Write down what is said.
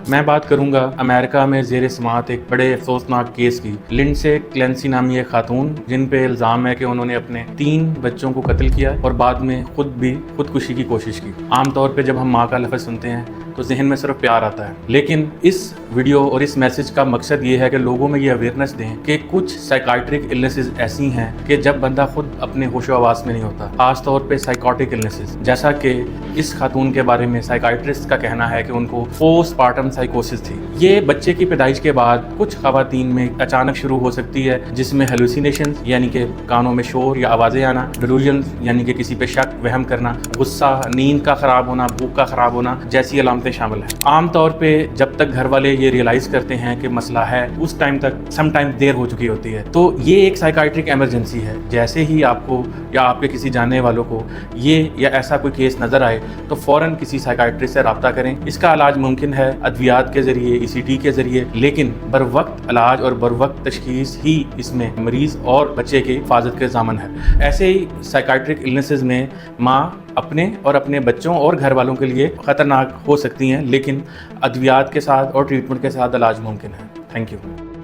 मैं बात करूंगा अमेरिका में ज़ेर समाअत एक बड़े अफसोसनाक केस की। लिंडसे क्लेंसी नामी एक खातून जिन पे इल्ज़ाम है कि उन्होंने अपने 3 बच्चों को कत्ल किया और बाद में खुद भी खुदकुशी की कोशिश की। आमतौर पे जब हम माँ का लफ्ज़ सुनते हैं तो जहन में सिर्फ प्यार आता है, लेकिन इस वीडियो और इस मैसेज का मकसद ये है कि लोगों में ये अवेयरनेस दें कि कुछ साइकाइट्रिक इलनेसेस ऐसी हैं कि जब बंदा खुद अपने होशो हवास में नहीं होता, खास तौर पे साइकोटिक इलनेसेस, जैसा कि इस खातून के बारे में साइकाइट्रिस्ट का कहना है कि उनको पोस्टपार्टम साइकोसिस थी। ये बच्चे की पैदाइश के बाद कुछ खवातीन में अचानक शुरू हो सकती है, जिसमें हेलुसिनेशंस यानी कि कानों में शोर या आवाज़ें आना, डिलूजन्स यानी कि किसी पे शक वहम करना, गुस्सा, नींद का ख़राब होना, भूख का ख़राब होना जैसी अलामतें शामिल है। आम तौर पे जब तक घर वाले ये रियलाइज करते हैं कि मसला है, उस टाइम तक समटाइम देर हो चुकी होती है। तो ये एक साइकाइट्रिक इमरजेंसी है। जैसे ही आपको या आपके किसी जानने वालों को ये या ऐसा कोई केस नज़र आए तो फ़ौरन किसी साइकाइट्रिस्ट से रब्ता करें। इसका इलाज मुमकिन है अद्वियात के ज़रिए, ECT के ज़रिए, लेकिन बर वक्त इलाज और बर वक्त तशखीस ही इसमें मरीज़ और बच्चे की हिफाजत के ज़ामन है। ऐसे ही साइकाइट्रिक इलनेसेस में माँ अपने और अपने बच्चों और घर वालों के लिए ख़तरनाक हो सकती हैं, लेकिन अद्वियात के साथ और ट्रीटमेंट के साथ इलाज मुमकिन है। Thank you.